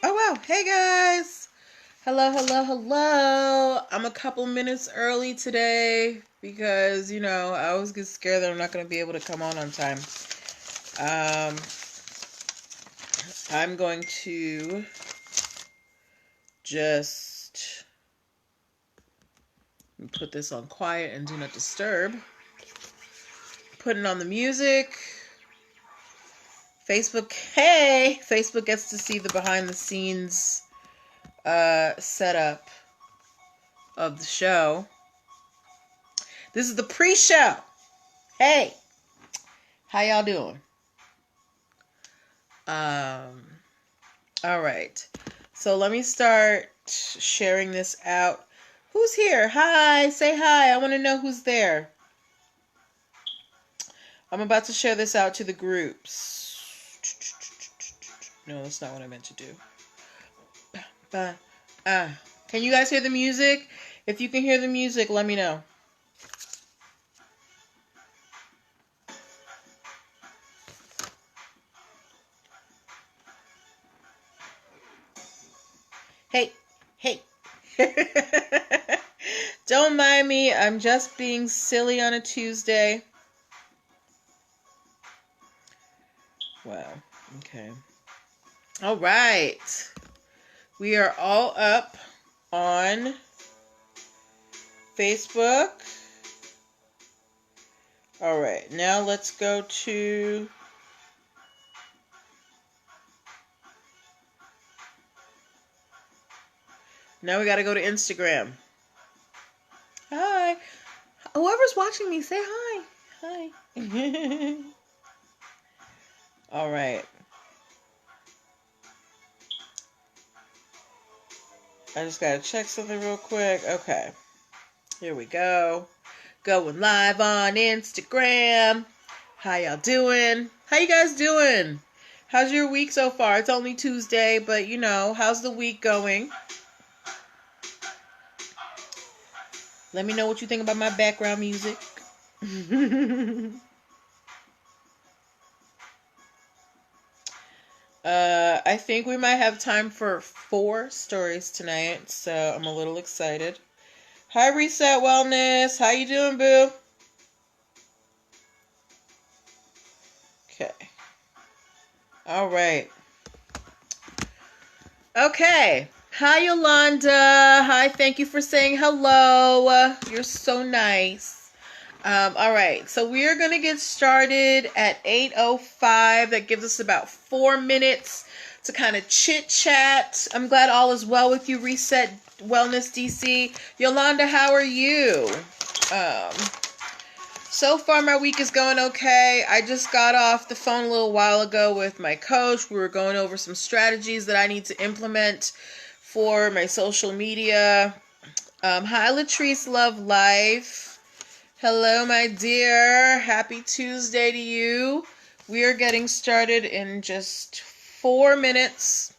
Oh, wow. Hey, guys. Hello, hello, hello. I'm a couple minutes early today because, I always get scared that I'm not going to be able to come on time. Um, I'm going to just put this on quiet and do not disturb. Putting on the music. Facebook, hey! Facebook gets to see the behind the scenes setup of the show. This is the pre-show. Hey, how y'all doing? All right. So let me start sharing this out. Who's here? Hi, say hi. I want to know who's there. I'm about to share this out to the groups. No, that's not what I meant to do. Can you guys hear the music? If you can hear the music, let me know. Hey. Don't mind me. I'm just being silly on a Tuesday. Wow. Okay. All right. We are all up on Facebook. All right. Now let's go to... Now we got to go to Instagram. Hi. Whoever's watching me, say hi. Hi. All right. I just got to check something real quick. Okay. Here we go. Going live on Instagram. How y'all doing? How you guys doing? How's your week so far? It's only Tuesday, but how's the week going? Let me know what you think about my background music. I think we might have time for 4 stories tonight, so I'm a little excited. Hi, Reset Wellness. How you doing, boo? Okay. All right. Okay. Hi, Yolanda. Hi, thank you for saying hello. You're so nice. All right, so we are going to get started at 8:05. That gives us about 4 minutes to kind of chit-chat. I'm glad all is well with you, Reset Wellness DC. Yolanda, how are you? So far, my week is going okay. I just got off the phone a little while ago with my coach. We were going over some strategies that I need to implement for my social media. Hi, Latrice Love Life. Hello, my dear. Happy Tuesday to you. We are getting started in just 4 minutes.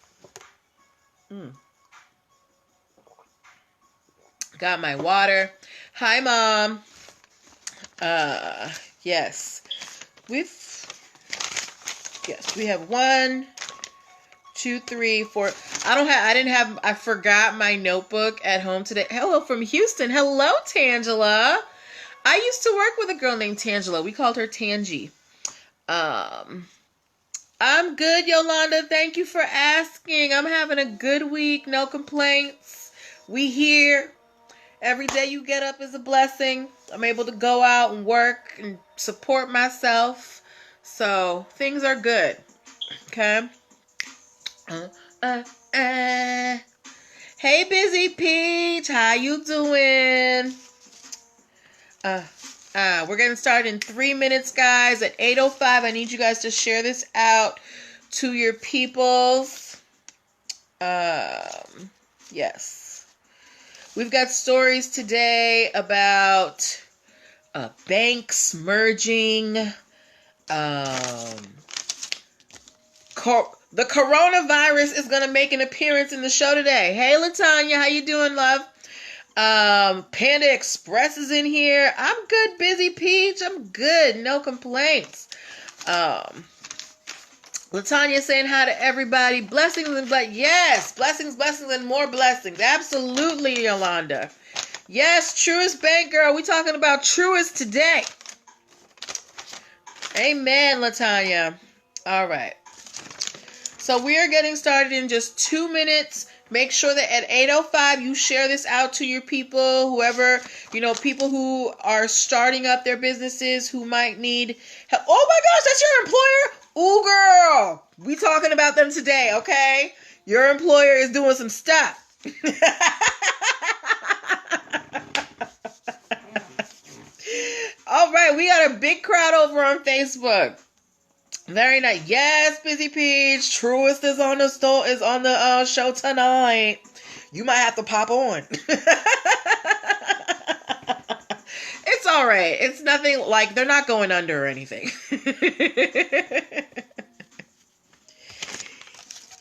Got my water. Hi, Mom. Yes. We have 1, 2, 3, 4. I forgot my notebook at home today. Hello from Houston. Hello, Tangela. I used to work with a girl named Tangela. We called her Tangy. I'm good, Yolanda. Thank you for asking. I'm having a good week. No complaints. We here. Every day you get up is a blessing. I'm able to go out and work and support myself. So things are good. Okay. Hey, Busy Peach. How you doing? We're getting started in 3 minutes, guys. At 8:05, I need you guys to share this out to your peoples. Yes. We've got stories today about banks merging. The coronavirus is going to make an appearance in the show today. Hey, LaTanya, how you doing, love? Panda Express is in here. I'm good, Busy Peach. I'm good. No complaints. Latanya saying hi to everybody. Blessings and yes, blessings, blessings, and more blessings. Absolutely, Yolanda. Yes, Truest Bank Girl. We talking about Truest today. Amen, Latanya. All right. So we are getting started in just 2 minutes. Make sure that at 8:05 you share this out to your people, whoever, people who are starting up their businesses, who might need help. Oh my gosh, that's your employer? Ooh, girl. We talking about them today, okay? Your employer is doing some stuff. All right, we got a big crowd over on Facebook. Very nice. Yes, Busy Peach. Truest is on the show tonight. You might have to pop on. It's all right. It's nothing like they're not going under or anything.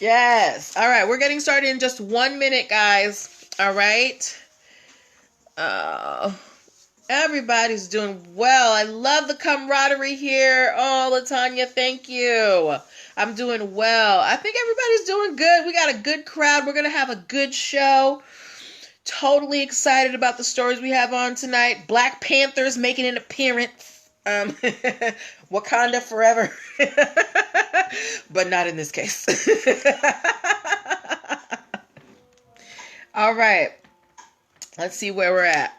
Yes. All right. We're getting started in just 1 minute, guys. All right. Everybody's doing well. I love the camaraderie here. Oh, Latanya, thank you. I'm doing well. I think everybody's doing good. We got a good crowd. We're going to have a good show. Totally excited about the stories we have on tonight. Black Panther's making an appearance. Wakanda forever. But not in this case. All right. Let's see where we're at.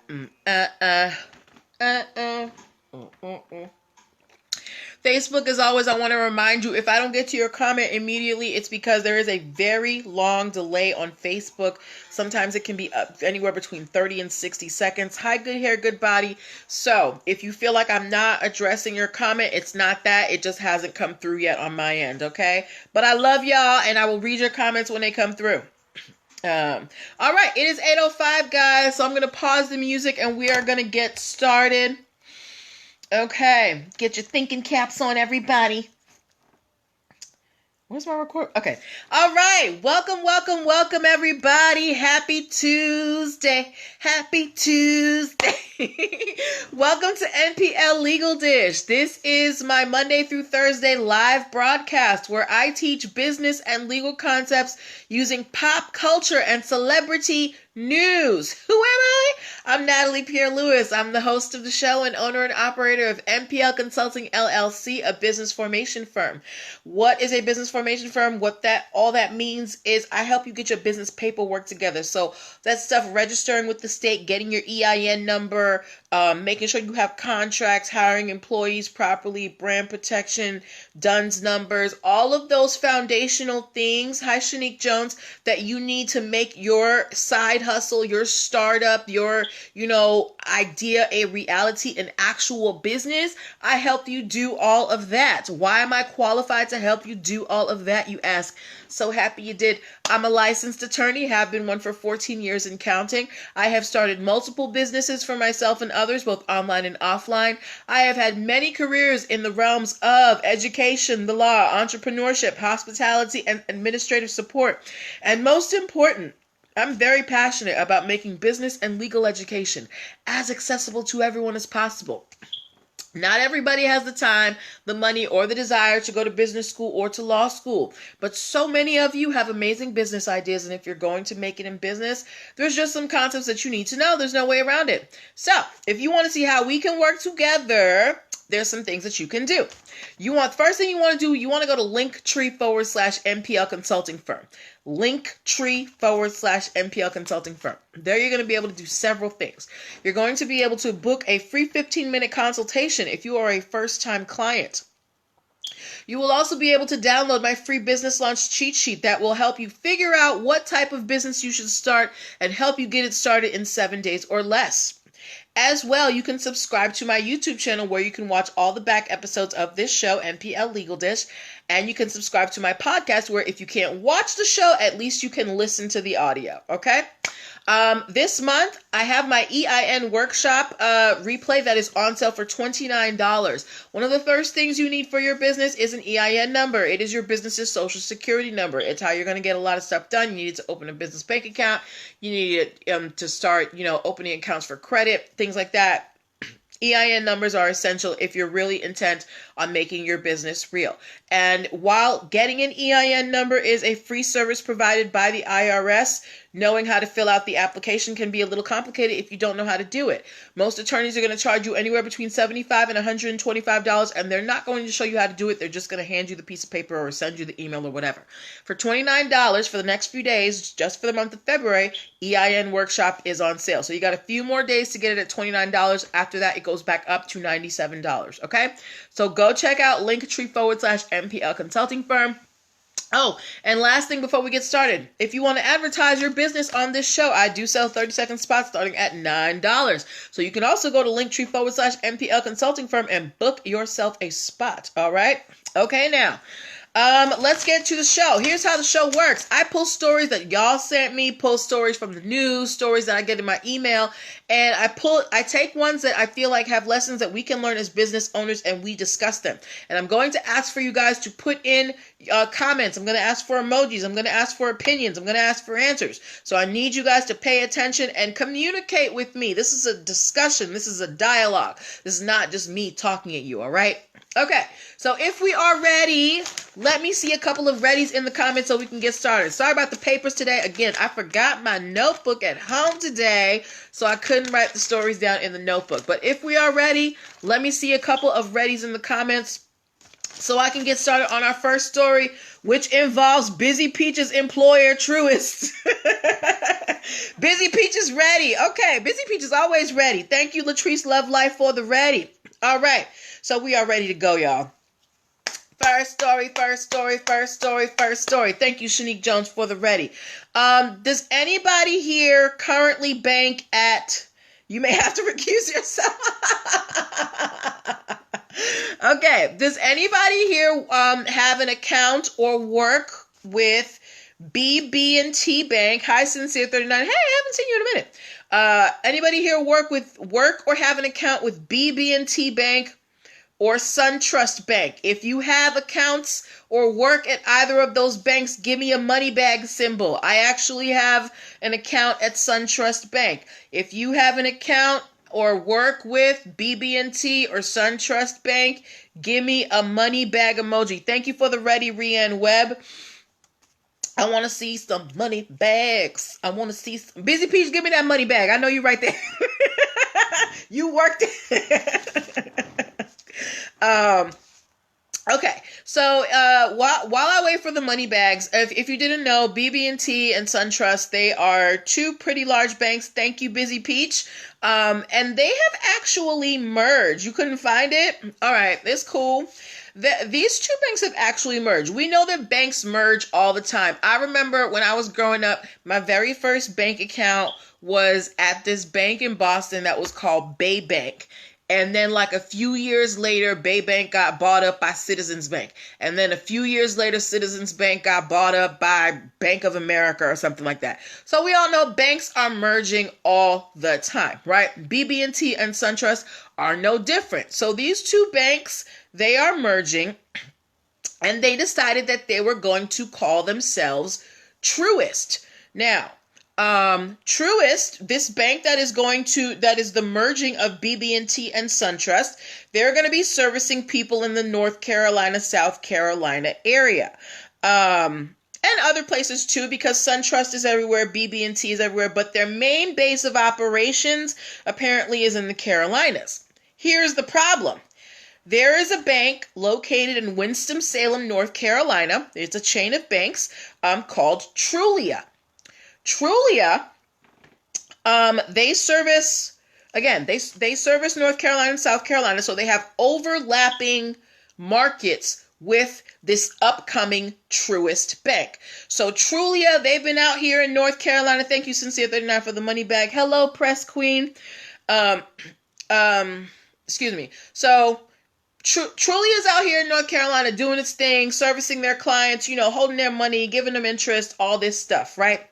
Facebook, as always, I want to remind you, if I don't get to your comment immediately, it's because there is a very long delay on Facebook. Sometimes it can be anywhere between 30 and 60 seconds. Hi, good hair, good body. So if you feel like I'm not addressing your comment, it's not that. It just hasn't come through yet on my end, okay? But I love y'all, and I will read your comments when they come through. All right, it is 8:05, guys, so I'm going to pause the music, and we are going to get started. Okay, get your thinking caps on, everybody. Where's my record? Okay. All right. Welcome, welcome, welcome, everybody. Happy Tuesday. Happy Tuesday. Welcome to NPL Legal Dish. This is my Monday through Thursday live broadcast where I teach business and legal concepts using pop culture and celebrity news. Who am I? I'm Natalie Pierre-Lewis. I'm the host of the show and owner and operator of NPL Consulting LLC, a business formation firm. What is a business formation firm? All that means is I help you get your business paperwork together. So that stuff, registering with the state, getting your EIN number, making sure you have contracts, hiring employees properly, brand protection, DUNS numbers, all of those foundational things, hi Shanique Jones, that you need to make your side hustle, your startup, your, idea a reality, an actual business. I help you do all of that. Why am I qualified to help you do all of that, you ask? So happy you did. I'm a licensed attorney, have been one for 14 years and counting. I have started multiple businesses for myself and others, both online and offline. I have had many careers in the realms of education, the law, entrepreneurship, hospitality, and administrative support. And most important, I'm very passionate about making business and legal education as accessible to everyone as possible. Not everybody has the time, the money, or the desire to go to business school or to law school, but so many of you have amazing business ideas, and if you're going to make it in business, there's just some concepts that you need to know. There's no way around it. So, if you want to see how we can work together, there's some things that you can do. First thing you want to do, you want to go to linktr.ee/NPL Consulting Firm. Linktr.ee/NPL Consulting Firm. There you're going to be able to do several things. You're going to be able to book a free 15-minute consultation if you are a first-time client. You will also be able to download my free business launch cheat sheet that will help you figure out what type of business you should start and help you get it started in 7 days or less. As well, you can subscribe to my YouTube channel where you can watch all the back episodes of this show, NPL Legal Dish, and you can subscribe to my podcast where if you can't watch the show, at least you can listen to the audio, okay? This month, I have my EIN workshop replay that is on sale for $29. One of the first things you need for your business is an EIN number. It is your business's social security number. It's how you're going to get a lot of stuff done. You need to open a business bank account. You need to start, opening accounts for credit, things like that. EIN numbers are essential if you're really intent on making your business real. And while getting an EIN number is a free service provided by the IRS, knowing how to fill out the application can be a little complicated if you don't know how to do it. Most attorneys are going to charge you anywhere between $75 and $125, and they're not going to show you how to do it. They're just going to hand you the piece of paper or send you the email or whatever. For $29 for the next few days, just for the month of February, EIN Workshop is on sale. So you got a few more days to get it at $29. After that, it goes back up to $97, okay? So go check out linktr.ee/NPL Consulting Firm. Oh, and last thing before we get started, if you want to advertise your business on this show, I do sell 30-second spots starting at $9. So you can also go to linktr.ee/NPL Consulting Firm and book yourself a spot. All right? Okay, now, let's get to the show. Here's how the show works. I pull stories that y'all sent me, pull stories from the news, stories that I get in my email, and I take ones that I feel like have lessons that we can learn as business owners, and we discuss them. And I'm going to ask for you guys to put in comments. I'm going to ask for emojis. I'm going to ask for opinions. I'm going to ask for answers. So I need you guys to pay attention and communicate with me. This is a discussion. This is a dialogue. This is not just me talking at you, all right? Okay, so if we are ready, let me see a couple of readies in the comments so we can get started. Sorry about the papers today. Again, I forgot my notebook at home today, so I couldn't write the stories down in the notebook. But if we are ready, let me see a couple of readies in the comments so I can get started on our first story, which involves Busy Peach's employer, Truist. Busy Peach is ready. Okay, Busy Peach is always ready. Thank you, Latrice Love Life, for the ready. All right, so we are ready to go, y'all. First story. Thank you, Shanique Jones, for the ready. Does anybody here currently bank at... You may have to recuse yourself. Okay, does anybody here have an account or work with BB&T Bank? Hi, Sincere39. Hey, I haven't seen you in a minute. Anybody here work or have an account with BB&T Bank or SunTrust Bank? If you have accounts or work at either of those banks, give me a money bag symbol. I actually have an account at SunTrust Bank. If you have an account or work with BB&T or SunTrust Bank, give me a money bag emoji. Thank you for the ready, Rianne Webb. I want to see some money bags. I want to see some... Busy Peach, give me that money bag. I know you right there. You worked it. Okay, so while I wait for the money bags, if you didn't know, BB&T and SunTrust, they are two pretty large banks. Thank you, Busy Peach. And they have actually merged. You couldn't find it? All right, it's cool. These two banks have actually merged. We know that banks merge all the time. I remember when I was growing up, my very first bank account was at this bank in Boston that was called Bay Bank. And then like a few years later, Bay Bank got bought up by Citizens Bank. And then a few years later, Citizens Bank got bought up by Bank of America or something like that. So we all know banks are merging all the time, right? BB&T and SunTrust are no different. So these two banks, they are merging, and they decided that they were going to call themselves Truist. Now, Truist, this bank that is the merging of BB&T and SunTrust, they're going to be servicing people in the North Carolina, South Carolina area. And other places too, because SunTrust is everywhere, BB&T is everywhere, but their main base of operations apparently is in the Carolinas. Here's the problem. There is a bank located in Winston-Salem, North Carolina. It's a chain of banks called Trulia. Trulia, they service North Carolina and South Carolina, so they have overlapping markets with this upcoming Truist Bank. So Trulia, they've been out here in North Carolina. Thank you, Sincere39, for the money bag. Hello, Press Queen. Excuse me. So Trulia's out here in North Carolina doing its thing, servicing their clients, holding their money, giving them interest, all this stuff, right?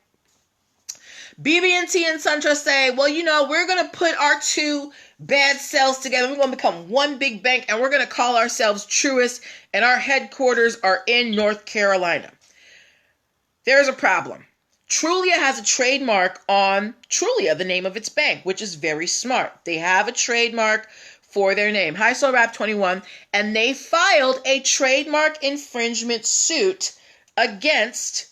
BB&T and SunTrust say, well, we're going to put our two bad cells together. We're going to become one big bank, and we're going to call ourselves Truist, and our headquarters are in North Carolina. There's a problem. Trulia has a trademark on Trulia, the name of its bank, which is very smart. They have a trademark for their name. Hi, Soul Rap 21. And they filed a trademark infringement suit against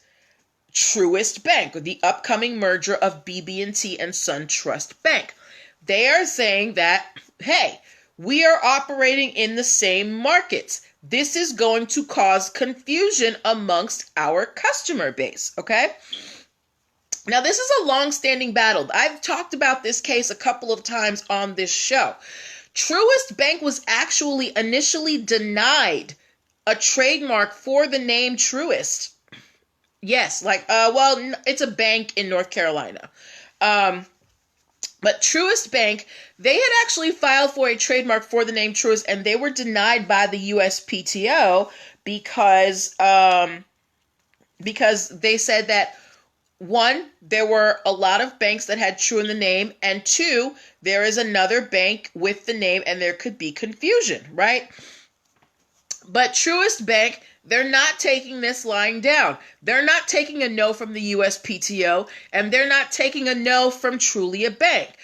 Truist Bank, the upcoming merger of BB&T and SunTrust Bank. They are saying that, hey, we are operating in the same markets. This is going to cause confusion amongst our customer base, okay? Now, this is a long-standing battle. I've talked about this case a couple of times on this show. Truist Bank was actually initially denied a trademark for the name Truist. Yes, it's a bank in North Carolina. But Truist Bank, they had actually filed for a trademark for the name Truist, and they were denied by the USPTO because they said that, one, there were a lot of banks that had True in the name, and two, there is another bank with the name, and there could be confusion, right? But Truist Bank, they're not taking this lying down. They're not taking a no from the USPTO, and they're not taking a no from Trulia Bank.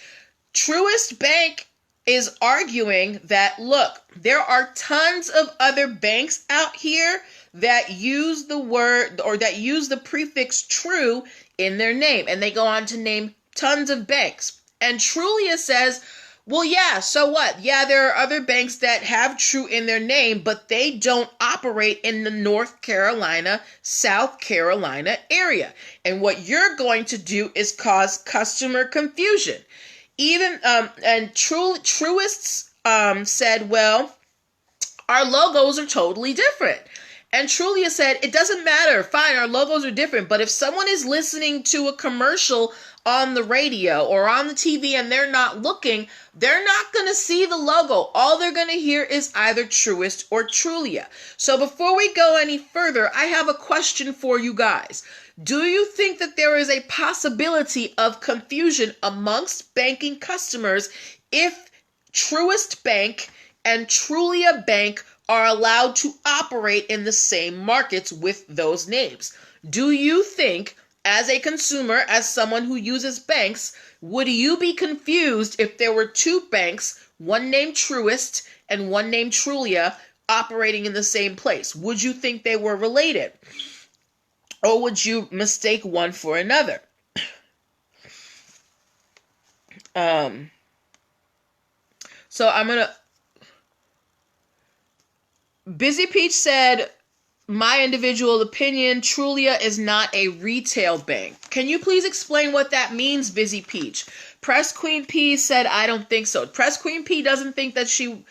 Truist Bank is arguing that, look, there are tons of other banks out here that use the word or that use the prefix true in their name. And they go on to name tons of banks. And Trulia says, well, yeah, so what? Yeah, there are other banks that have true in their name, but they don't operate in the North Carolina, South Carolina area. And what you're going to do is cause customer confusion. And Truists said, well, our logos are totally different. And Trulia said, it doesn't matter. Fine, our logos are different. But if someone is listening to a commercial on the radio or on the TV and they're not looking, they're not going to see the logo. All they're going to hear is either Truist or Trulia. So before we go any further, I have a question for you guys. Do you think that there is a possibility of confusion amongst banking customers if Truist Bank and Trulia Bank are allowed to operate in the same markets with those names? Do you think, as a consumer, as someone who uses banks, would you be confused if there were two banks, one named Truist and one named Trulia, operating in the same place? Would you think they were related? Or would you mistake one for another? So I'm going to... Busy Peach said, my individual opinion, Trulia is not a retail bank. Can you please explain what that means, Busy Peach? Press Queen P said, I don't think so. Press Queen P doesn't think that she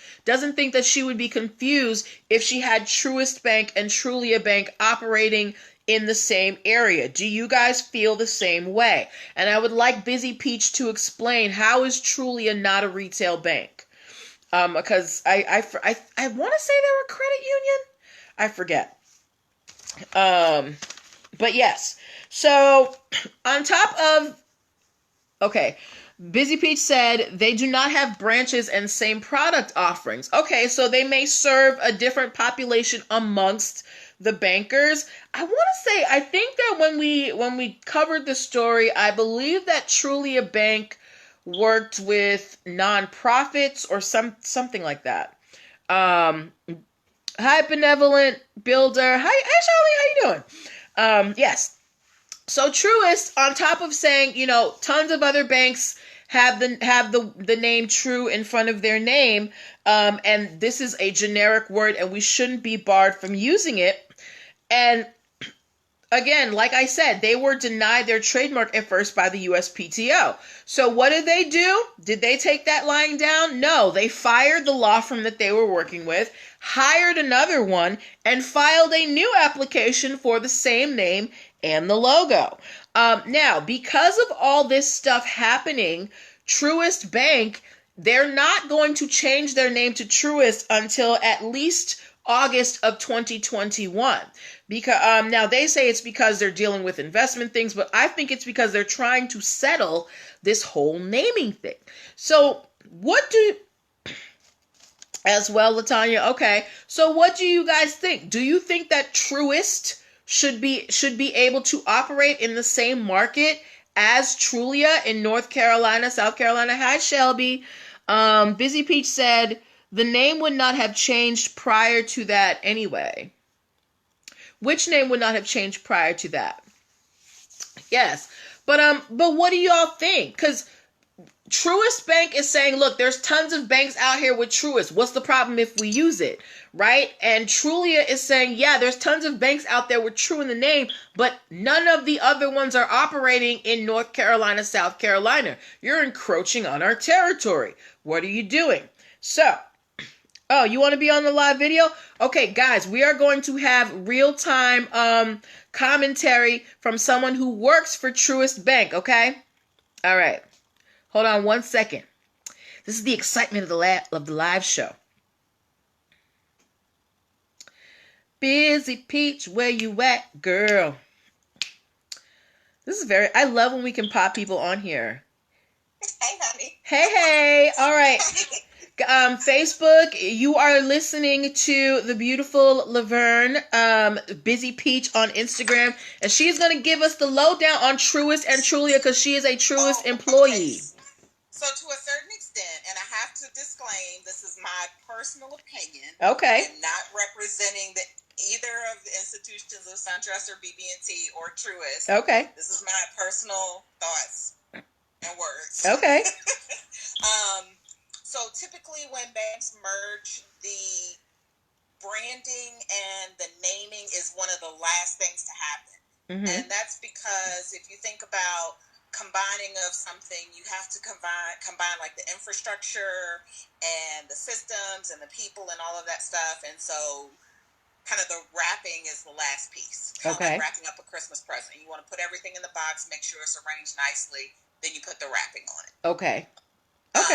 would be confused if she had Truist Bank and Trulia Bank operating in the same area. Do you guys feel the same way? And I would like Busy Peach to explain, how is Trulia not a retail bank? Because I want to say they're a credit union. I forget. But yes. So on top of, okay, Busy Peach said they do not have branches and same product offerings. Okay, so they may serve a different population amongst the bankers. I want to say, I think that when we covered the story, I believe that Trulia Bank worked with nonprofits or something like that. Hi, Benevolent Builder. Hi, Charlie. How you doing? Yes. So Truist, on top of saying, tons of other banks have the name True in front of their name, and this is a generic word, and we shouldn't be barred from using it. And again, like I said, they were denied their trademark at first by the USPTO. So what did they do? Did they take that lying down? No, they fired the law firm that they were working with, hired another one, and filed a new application for the same name and the logo. Now, because of all this stuff happening, Truist Bank, they're not going to change their name to Truist until at least August of 2021. Because now they say it's because they're dealing with investment things, but I think it's because they're trying to settle this whole naming thing. So as well, Latanya, okay. So what do you guys think? Do you think that Truist should be able to operate in the same market as Trulia in North Carolina, South Carolina? Hi, Shelby. Busy Peach said the name would not have changed prior to that anyway. Which name would not have changed prior to that? Yes. But what do y'all think? Because Truist Bank is saying, look, there's tons of banks out here with Truist. What's the problem if we use it? Right? And Trulia is saying, yeah, there's tons of banks out there with True in the name, but none of the other ones are operating in North Carolina, South Carolina. You're encroaching on our territory. What are you doing? So, oh, you want to be on the live video? Okay, guys, we are going to have real-time commentary from someone who works for Truist Bank, okay? All right. Hold on one second. This is the excitement of the live show. Busy Peach, where you at, girl? This is I love when we can pop people on here. Hey, honey. Hey. All right. Facebook, you are listening to the beautiful Laverne, Busy Peach on Instagram, and she's going to give us the lowdown on Truist and Trulia because she is a Truist employee. Okay. So to a certain extent, and I have to disclaim, this is my personal opinion. Okay. I'm not representing either of the institutions of SunTrust or BB&T or Truist. Okay. This is my personal thoughts and words. Okay. So typically when banks merge, the branding and the naming is one of the last things to happen. Mm-hmm. And that's because if you think about combining of something, you have to combine like the infrastructure and the systems and the people and all of that stuff. And so kind of the wrapping is the last piece. Okay. Like wrapping up a Christmas present. You want to put everything in the box, make sure it's arranged nicely, then you put the wrapping on it. Okay.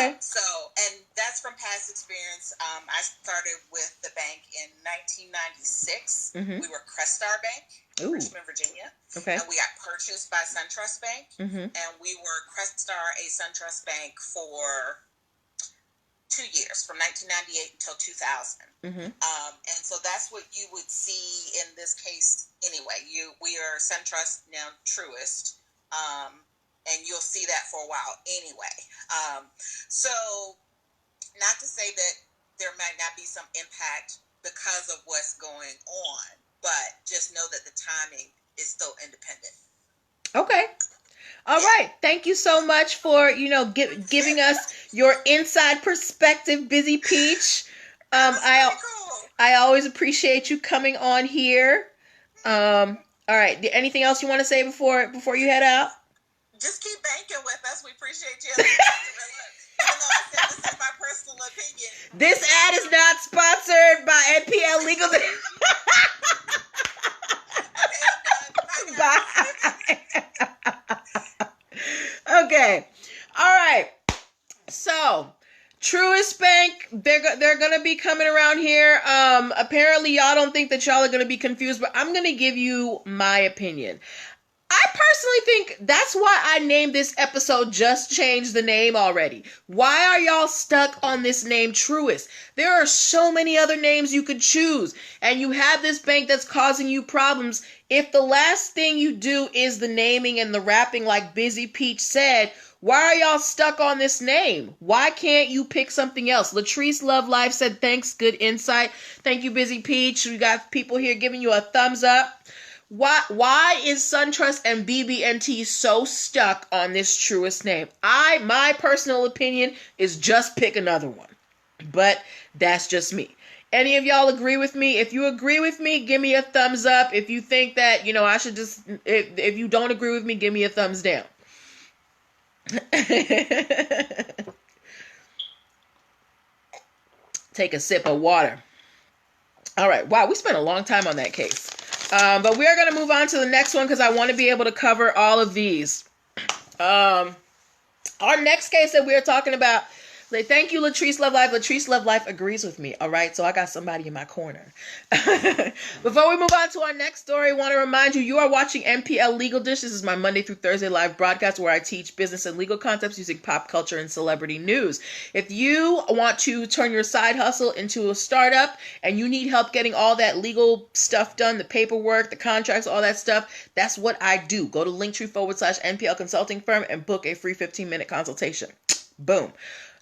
And that's from past experience. I started with the bank in 1996. Mm-hmm. We were Crestar Bank, Richmond, Virginia. Okay. And we got purchased by SunTrust Bank. Mm-hmm. And we were Crestar, a SunTrust Bank, for 2 years, from 1998 until 2000. Mm-hmm. And so that's what you would see in this case anyway. We are SunTrust, now Truist. And you'll see that for a while anyway. So not to say that there might not be some impact because of what's going on, but just know that the timing is still independent. Okay. All right. Thank you so much for, giving us your inside perspective, Busy Peach. I always appreciate you coming on here. All right. Anything else you want to say before you head out? Just keep banking with us. We appreciate you. Even though I said this is my personal opinion. This ad is not sponsored by NPL Legal. Bye. Okay. All right. So, Truist Bank, they're going to be coming around here. Apparently, y'all don't think that y'all are going to be confused, but I'm going to give you my opinion. I personally think that's why I named this episode Just Change the Name already. Why are y'all stuck on this name Truist? There are so many other names you could choose, and you have this bank that's causing you problems. If the last thing you do is the naming and the wrapping like Busy Peach said, why are y'all stuck on this name? Why can't you pick something else? Latrice Love Life said, thanks, good insight. Thank you, Busy Peach. We got people here giving you a thumbs up. Why is SunTrust and BB&T so stuck on this Truist name? My personal opinion is just pick another one. But that's just me. Any of y'all agree with me? If you agree with me, give me a thumbs up. If you think that, I should just, if you don't agree with me, give me a thumbs down. Take a sip of water. All right. Wow, we spent a long time on that case. But we are going to move on to the next one because I want to be able to cover all of these. Our next case that we are talking about, thank you, Latrice Love Life. Latrice Love Life agrees with me. All right, so I got somebody in my corner. Before we move on to our next story, I want to remind you, you are watching NPL Legal Dish. This is my Monday through Thursday live broadcast where I teach business and legal concepts using pop culture and celebrity news. If you want to turn your side hustle into a startup and you need help getting all that legal stuff done, the paperwork, the contracts, all that stuff, that's what I do. Go to linktr.ee/NPL Consulting Firm and book a free 15-minute consultation. Boom.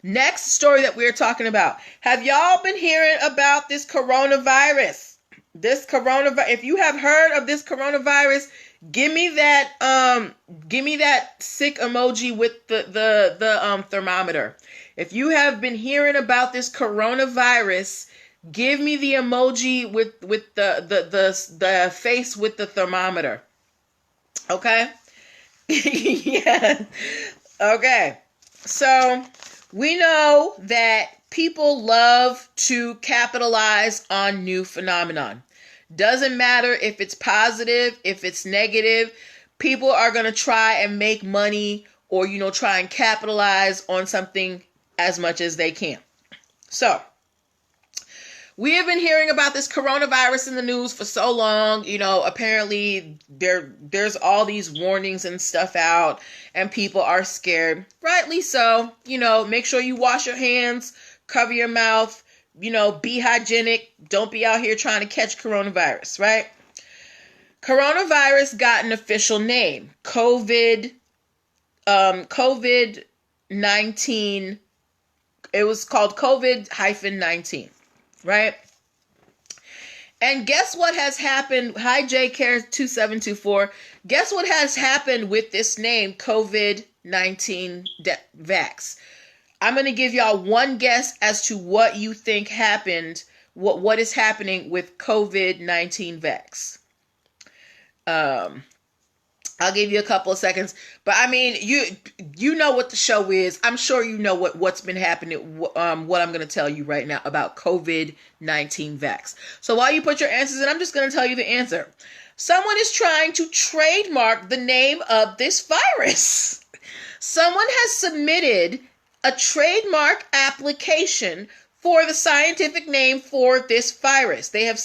Next story that we're talking about. Have y'all been hearing about this coronavirus? If you have heard of this coronavirus, give me that sick emoji with the thermometer. If you have been hearing about this coronavirus, give me the emoji with the face with the thermometer. Okay? Yeah. Okay. So we know that people love to capitalize on new phenomenon. Doesn't matter if it's positive, if it's negative, people are going to try and make money or, try and capitalize on something as much as they can. So we have been hearing about this coronavirus in the news for so long. Apparently there's all these warnings and stuff out and people are scared. Rightly so. Make sure you wash your hands, cover your mouth, be hygienic. Don't be out here trying to catch coronavirus, right? Coronavirus got an official name. COVID-19. It was called COVID-19. Right? And guess what has happened? Hi, JCare2724. Guess what has happened with this name, COVID-19 vax? I'm going to give y'all one guess as to what you think happened, what is happening with COVID-19 vax. I'll give you a couple of seconds, but I mean, you know what the show is. I'm sure you know what's been happening, what I'm going to tell you right now about COVID-19 vax. So while you put your answers in, I'm just going to tell you the answer. Someone is trying to trademark the name of this virus. Someone has submitted a trademark application for the scientific name for this virus. They have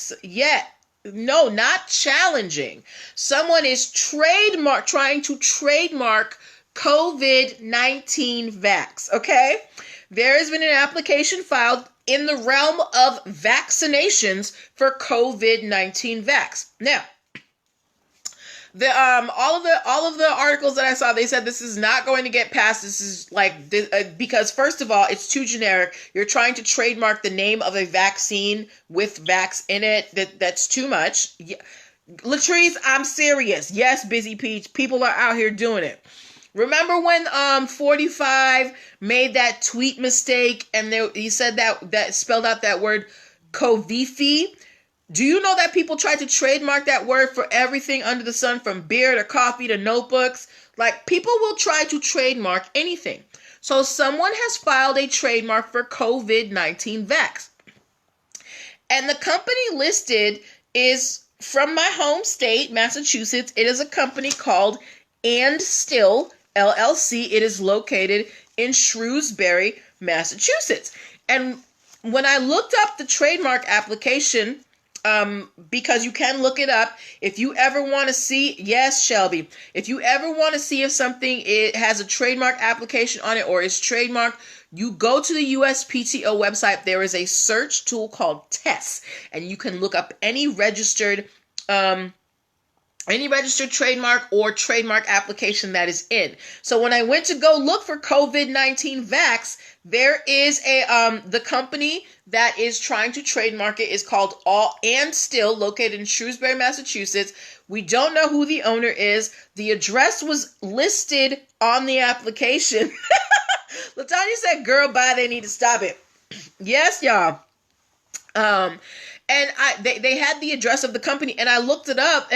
No, not challenging. Someone is trying to trademark COVID-19 vax, okay? There has been an application filed in the realm of vaccinations for COVID-19 vax. Now, all of the articles that I saw, they said this is not going to get passed. This is because first of all, it's too generic. You're trying to trademark the name of a vaccine with vax in it. That's too much. Yeah. Latrice, I'm serious. Yes, Busy Peach, people are out here doing it. Remember when 45 made that tweet mistake and he said that spelled out that word Covifi? Do you know that people try to trademark that word for everything under the sun, from beer to coffee to notebooks? Like, people will try to trademark anything. So someone has filed a trademark for COVID-19 vax. And the company listed is from my home state, Massachusetts. It is a company called And Still LLC. It is located in Shrewsbury, Massachusetts. And when I looked up the trademark application, because you can look it up. If you ever want to see, yes, Shelby, if you ever want to see if something it has a trademark application on it or is trademarked, you go to the USPTO website. There is a search tool called TESS, and you can look up any registered trademark or trademark application that is in. So when I went to go look for COVID-19 vax, there is the company that is trying to trademark it is called And Still, located in Shrewsbury, Massachusetts. We don't know who the owner is. The address was listed on the application. LaTanya said, girl, bye, they need to stop it. Yes, y'all. And they had the address of the company, and I looked it up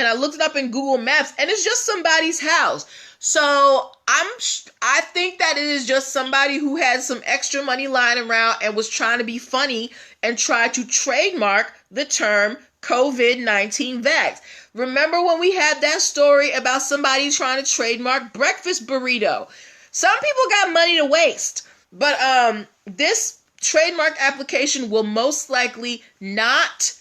in Google Maps, and it's just somebody's house. So I think that it is just somebody who had some extra money lying around and was trying to be funny and try to trademark the term COVID-19 vax. Remember when we had that story about somebody trying to trademark breakfast burrito? Some people got money to waste, but this trademark application will most likely not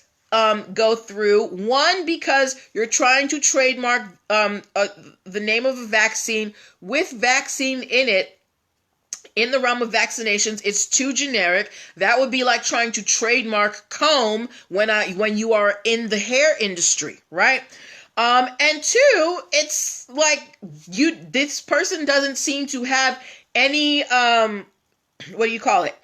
go through. One, because you're trying to trademark the name of a vaccine with vaccine in it. In the realm of vaccinations, it's too generic. That would be like trying to trademark comb when you are in the hair industry, right? And two, it's like this person doesn't seem to have any what do you call it?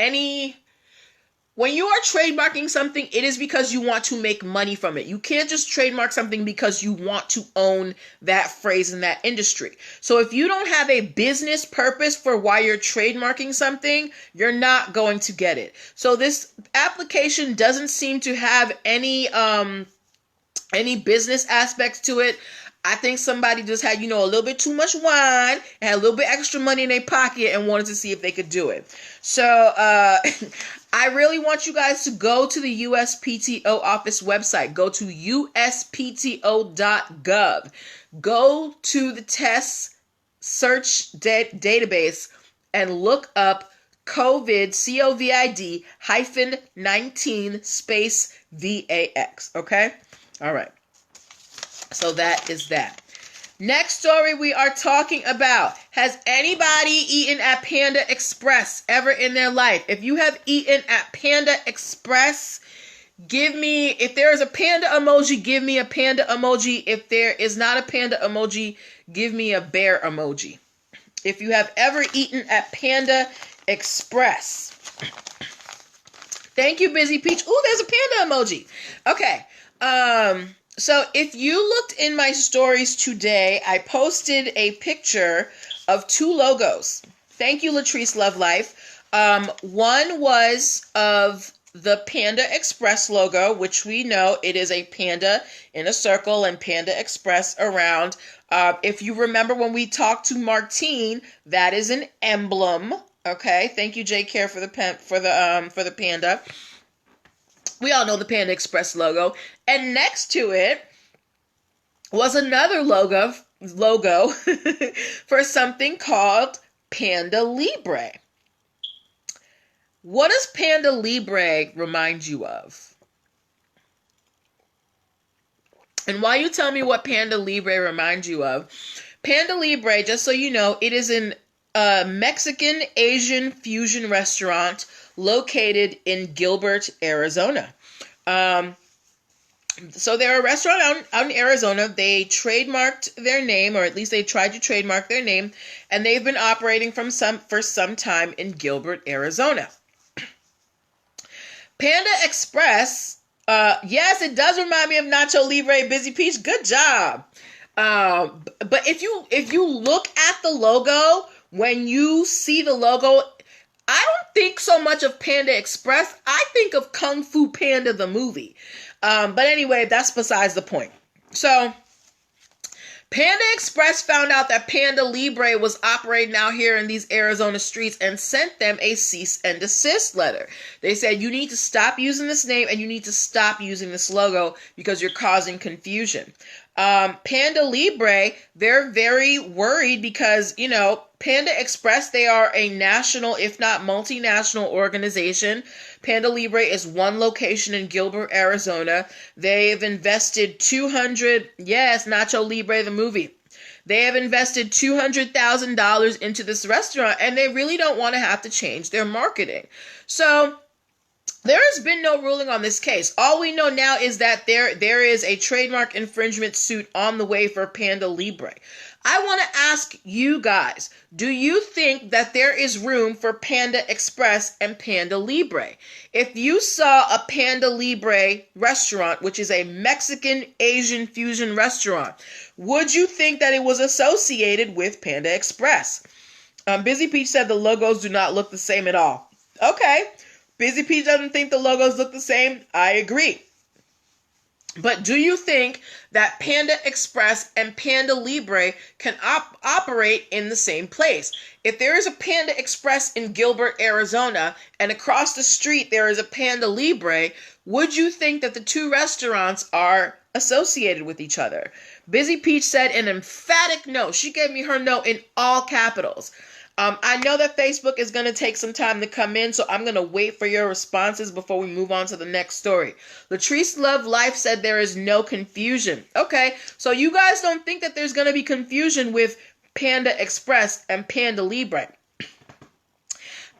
When you are trademarking something, it is because you want to make money from it. You can't just trademark something because you want to own that phrase in that industry. So if you don't have a business purpose for why you're trademarking something, you're not going to get it. So this application doesn't seem to have any business aspects to it. I think somebody just had, a little bit too much wine and had a little bit extra money in their pocket and wanted to see if they could do it. So I really want you guys to go to the USPTO office website. Go to uspto.gov. Go to the test search database and look up COVID, COVID -19 space VAX. Okay? All right. So that is that. Next story we are talking about. Has anybody eaten at Panda Express ever in their life? If you have eaten at Panda Express, if there is a panda emoji, give me a panda emoji. If there is not a panda emoji, give me a bear emoji. If you have ever eaten at Panda Express. Thank you, Busy Peach. Ooh, there's a panda emoji. Okay. So if you looked in my stories today, I posted a picture of 2 logos. Thank you, Latrice Love Life. One was of the Panda Express logo, which we know it is a panda in a circle and Panda Express around. If you remember when we talked to Martine, that is an emblem. Okay, thank you, J Care, for the panda. We all know the Panda Express logo. And next to it was another logo for something called Panda Libre. What does Panda Libre remind you of? And while you tell me what Panda Libre reminds you of, Panda Libre, just so you know, it is a Mexican Asian fusion restaurant located in Gilbert, Arizona. So they're a restaurant out in Arizona. They trademarked their name, or at least they tried to trademark their name, and they've been operating for some time in Gilbert, Arizona. Panda Express, yes, it does remind me of Nacho Libre, Busy Peach. Good job. But if you look at the logo, when you see the logo, I don't think so much of Panda Express. I think of Kung Fu Panda, the movie. But anyway, that's besides the point. So, Panda Express found out that Panda Libre was operating out here in these Arizona streets and sent them a cease and desist letter. They said, you need to stop using this name and you need to stop using this logo because you're causing confusion. Panda Libre, they're very worried because, Panda Express, they are a national, if not multinational organization. Panda Libre is one location in Gilbert, Arizona. They've invested Nacho Libre, the movie. They have invested $200,000 into this restaurant, and they really don't want to have to change their marketing. So there has been no ruling on this case. All we know now is that there is a trademark infringement suit on the way for Panda Libre. I want to ask you guys, do you think that there is room for Panda Express and Panda Libre? If you saw a Panda Libre restaurant, which is a Mexican Asian fusion restaurant, would you think that it was associated with Panda Express? Busy Peach said the logos do not look the same at all. Okay. Busy Peach doesn't think the logos look the same. I agree. But do you think that Panda Express and Panda Libre can operate in the same place? If there is a Panda Express in Gilbert, Arizona, and across the street there is a Panda Libre, would you think that the two restaurants are associated with each other? Busy Peach said an emphatic no. She gave me her no in all capitals. I know that Facebook is going to take some time to come in, so I'm going to wait for your responses before we move on to the next story. Latrice Love Life said there is no confusion. Okay, so you guys don't think that there's going to be confusion with Panda Express and Panda Libre.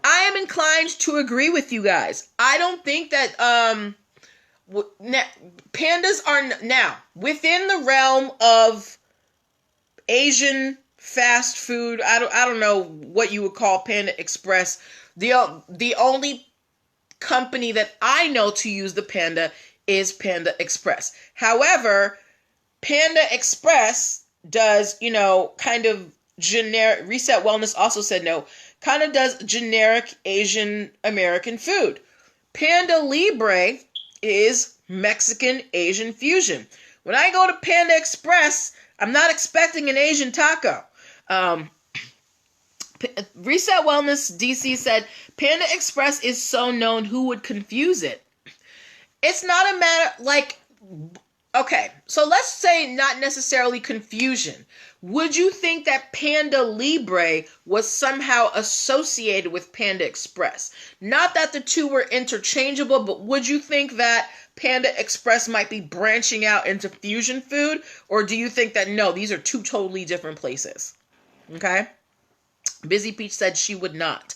I am inclined to agree with you guys. I don't think that pandas are now within the realm of Asian fast food. I don't know what you would call Panda Express. The only company that I know to use the Panda is Panda Express. However, Panda Express does, kind of generic. Reset Wellness also said no, kind of does generic Asian American food. Panda Libre is Mexican Asian fusion. When I go to Panda Express, I'm not expecting an Asian taco. Reset Wellness DC said Panda Express is so known, who would confuse it? It's not a matter okay, so let's say not necessarily confusion. Would you think that Panda Libre was somehow associated with Panda Express? Not that the two were interchangeable, but would you think that Panda Express might be branching out into fusion food? Or do you think that no, these are two totally different places? Okay? Busy Peach said she would not.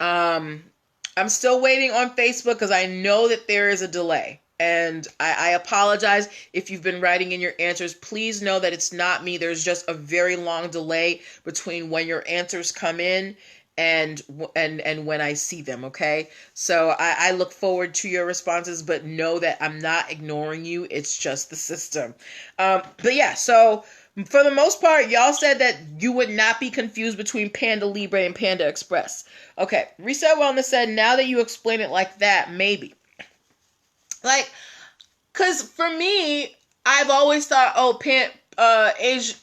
I'm still waiting on Facebook because I know that there is a delay. And I apologize if you've been writing in your answers. Please know that it's not me. There's just a very long delay between when your answers come in and when I see them, okay? So I look forward to your responses, but know that I'm not ignoring you. It's just the system. But yeah, so for the most part, y'all said that you would not be confused between Panda Libre and Panda Express. Okay, Reset Wellness said, now that you explain it like that, maybe. Cause for me, I've always thought, Asian,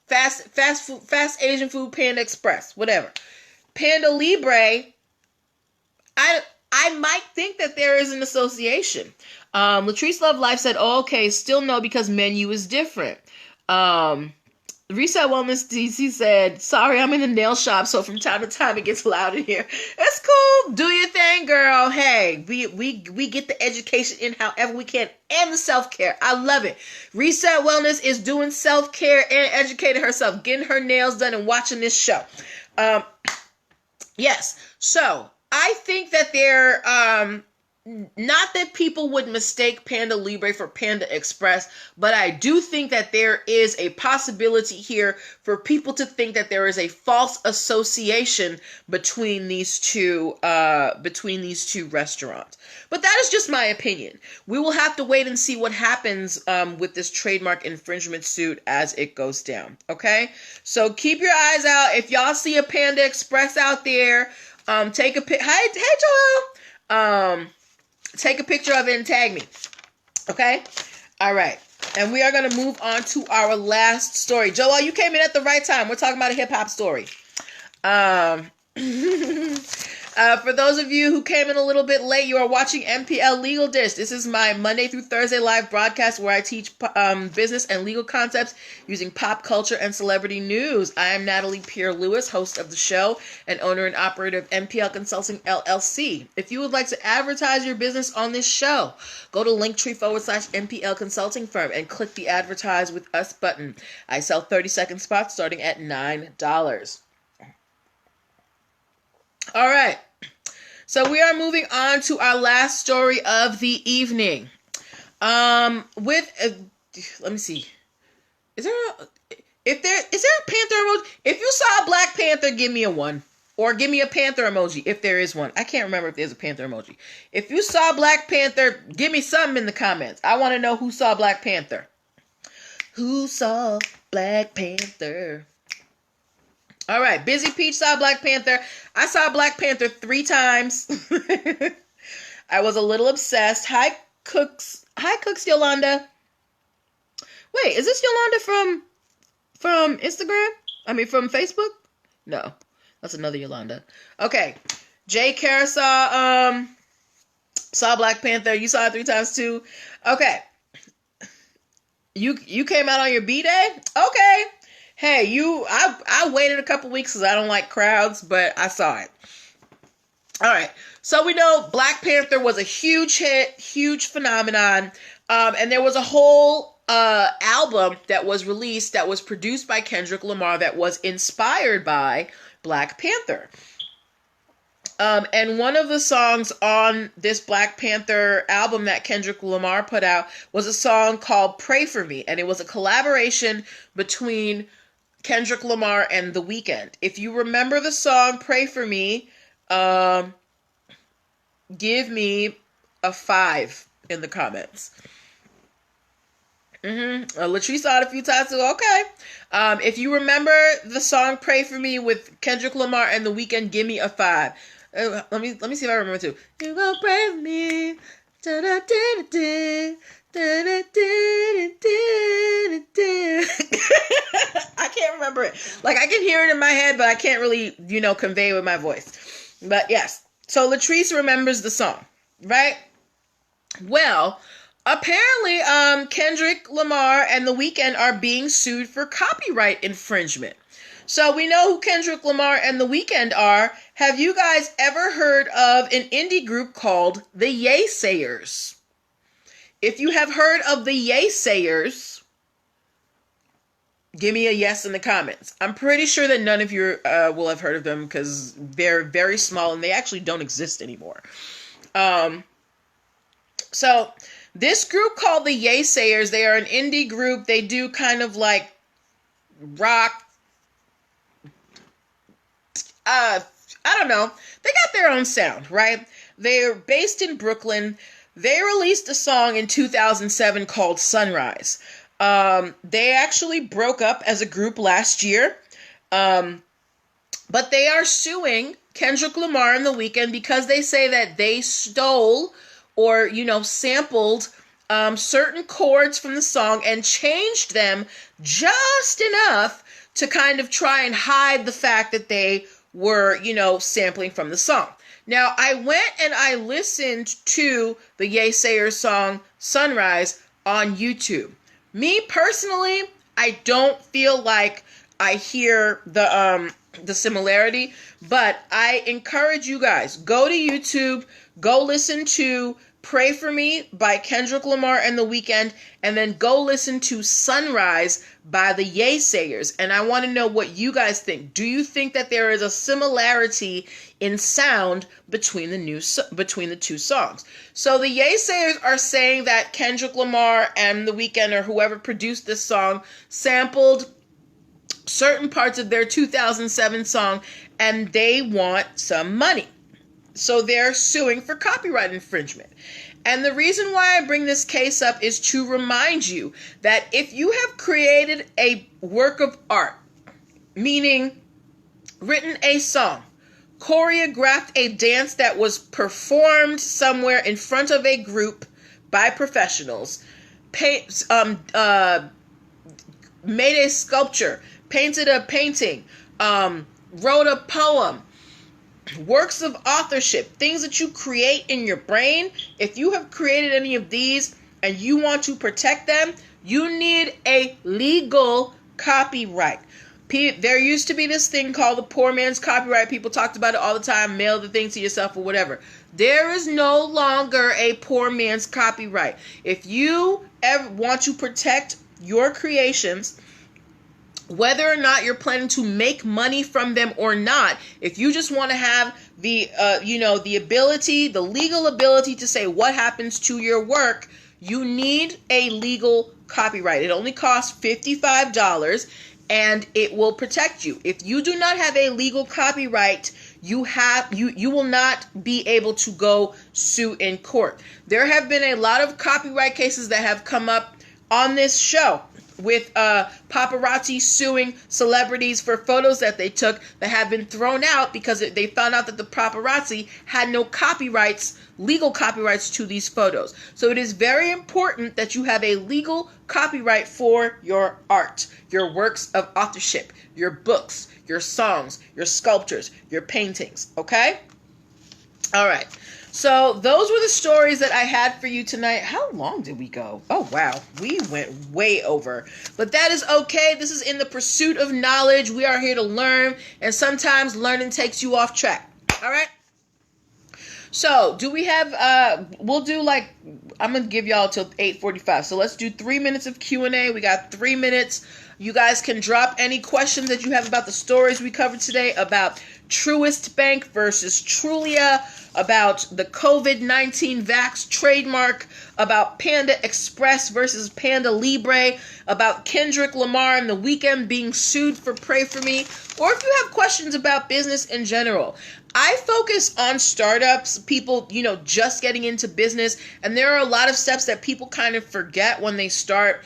fast Asian food, Panda Express, whatever. Panda Libre, I might think that there is an association. Latrice Love Life said, oh, okay, still no, because menu is different. Reset Wellness DC said, sorry, I'm in the nail shop, so from time to time it gets loud in here. That's cool. Do your thing, girl. Hey, we get the education in however we can, and the self-care. I love it. Reset Wellness is doing self-care and educating herself, getting her nails done and watching this show. Yes. So I think that not that people would mistake Panda Libre for Panda Express, but I do think that there is a possibility here for people to think that there is a false association between these two restaurants. But that is just my opinion. We will have to wait and see what happens with this trademark infringement suit as it goes down. Okay, so keep your eyes out. If y'all see a Panda Express out there, take a pic. Hey, Joel. Take a picture of it and tag me. Okay? All right. And we are going to move on to our last story. Joel, you came in at the right time. We're talking about a hip-hop story. For those of you who came in a little bit late, you are watching MPL Legal Dish. This is my Monday through Thursday live broadcast where I teach business and legal concepts using pop culture and celebrity news. I am Natalie Pierre-Lewis, host of the show and owner and operator of MPL Consulting LLC. If you would like to advertise your business on this show, go to linktr.ee/MPL Consulting Firm and click the Advertise with Us button. I sell 30-second spots starting at $9. All right. So we are moving on to our last story of the evening. Let me see. Is there a panther emoji? If you saw a Black Panther, give me a 1. Or give me a panther emoji if there is one. I can't remember if there's a panther emoji. If you saw Black Panther, give me something in the comments. I want to know who saw Black Panther. Who saw Black Panther? All right, Busy Peach saw Black Panther. I saw Black Panther 3 times. I was a little obsessed. Hi, Cooks Yolanda. Wait, is this Yolanda from Instagram? I mean, from Facebook? No, that's another Yolanda. Okay, Jay Kara saw Black Panther. You saw it 3 times too. Okay, you came out on your B-Day? Okay. Hey, I waited a couple weeks because I don't like crowds, but I saw it. All right. So we know Black Panther was a huge hit, huge phenomenon. And there was a whole album that was released that was produced by Kendrick Lamar that was inspired by Black Panther. And one of the songs on this Black Panther album that Kendrick Lamar put out was a song called Pray For Me. And it was a collaboration between Kendrick Lamar and The Weeknd. If you remember the song Pray For Me, Give me a 5 in the comments. Latrice saw it a few times too. Okay. If you remember the song "Pray for Me" with Kendrick Lamar and The Weeknd, give me a 5. Let me see if I remember too. You gonna pray for me? I can't remember it. Like, I can hear it in my head, but I can't really, convey it with my voice. But yes. So Latrice remembers the song, right? Well, apparently, Kendrick Lamar and The Weeknd are being sued for copyright infringement. So we know who Kendrick Lamar and The Weeknd are. Have you guys ever heard of an indie group called the Yeasayers? If you have heard of the Yeasayers, give me a yes in the comments. I'm pretty sure that none of you will have heard of them because they're very small and they actually don't exist anymore. So this group called the Yeasayers, they are an indie group. They do kind of like rock. I don't know. They got their own sound, right? They're based in Brooklyn. They released a song in 2007 called Sunrise. They actually broke up as a group last year. But they are suing Kendrick Lamar and The Weeknd because they say that they stole or, sampled certain chords from the song and changed them just enough to kind of try and hide the fact that they were, sampling from the song. Now, I went and I listened to the Yeasayers song Sunrise on YouTube. Me personally, I don't feel like I hear the similarity, but I encourage you guys, go to YouTube, go listen to Pray for Me by Kendrick Lamar and The Weeknd, and then go listen to Sunrise by the Yeasayers. And I want to know what you guys think. Do you think that there is a similarity in sound between the two songs? So the Yeasayers are saying that Kendrick Lamar and The Weeknd, or whoever produced this song, sampled certain parts of their 2007 song, and they want some money. So they're suing for copyright infringement. And the reason why I bring this case up is to remind you that if you have created a work of art, meaning written a song, choreographed a dance that was performed somewhere in front of a group by professionals, made a sculpture, painted a painting, wrote a poem, works of authorship, things that you create in your brain, if you have created any of these and you want to protect them, you need a legal copyright. There used to be this thing called the poor man's copyright. People talked about it all the time, mail the thing to yourself or whatever. There is no longer a poor man's copyright. If you ever want to protect your creations, whether or not you're planning to make money from them or not, if you just want to have the, the ability, the legal ability to say what happens to your work, you need a legal copyright. It only costs $55 and it will protect you. If you do not have a legal copyright, you will not be able to go sue in court. There have been a lot of copyright cases that have come up on this show, with paparazzi suing celebrities for photos that they took that have been thrown out because they found out that the paparazzi had no legal copyrights to these photos. So it is very important that you have a legal copyright for your art, your works of authorship, your books, your songs, your sculptures, your paintings, okay? All right. So those were the stories that I had for you tonight. How long did we go? Oh, wow. We went way over. But that is okay. This is in the pursuit of knowledge. We are here to learn. And sometimes learning takes you off track. All right? So do we have, we'll do I'm going to give y'all till 8:45. So let's do 3 minutes of Q&A. We got 3 minutes. You guys can drop any questions that you have about the stories we covered today, about Truist Bank versus Trulia, about the COVID-19 Vax trademark, about Panda Express versus Panda Libre, about Kendrick Lamar and The Weeknd being sued for Pray For Me, or if you have questions about business in general. I focus on startups, people, just getting into business, and there are a lot of steps that people kind of forget when they start,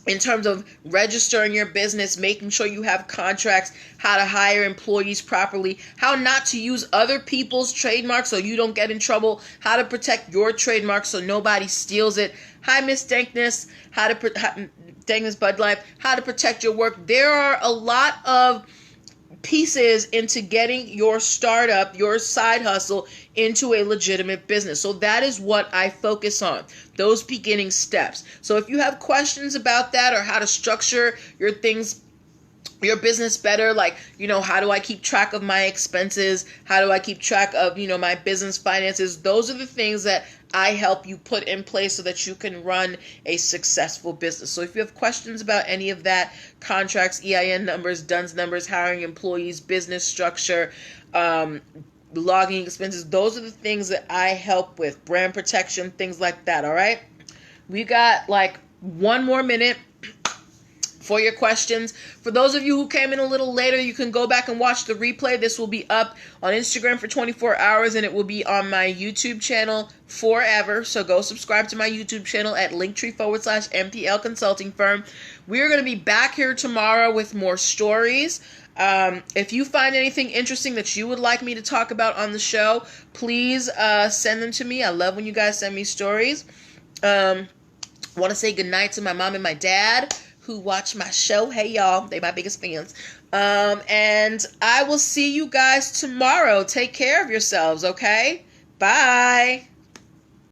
in terms of registering your business, making sure you have contracts, how to hire employees properly, how not to use other people's trademarks so you don't get in trouble, how to protect your trademark so nobody steals it. Hi, Miss Dankness. Dankness Bud Life. How to protect your work. There are a lot of pieces into getting your startup, your side hustle, into a legitimate business. So that is what I focus on, those beginning steps. So if you have questions about that, or how to structure your things, your business better, like, how do I keep track of my expenses? How do I keep track of, my business finances? Those are the things that I help you put in place so that you can run a successful business. So if you have questions about any of that, contracts, EIN numbers, DUNS numbers, hiring employees, business structure, logging expenses, those are the things that I help with. Brand protection, things like that, all right? We got like 1 more minute for your questions. For those of you who came in a little later, you can go back and watch the replay. This will be up on Instagram for 24 hours, and it will be on my YouTube channel forever. So go subscribe to my YouTube channel at linktr.ee/nplconsultingfirm. We're going to be back here tomorrow with more stories. If you find anything interesting that you would like me to talk about on the show, please send them to me. I love when you guys send me stories. Want to say goodnight to my mom and my dad, who watch my show. Hey, y'all. They my biggest fans. And I will see you guys tomorrow. Take care of yourselves, okay? Bye.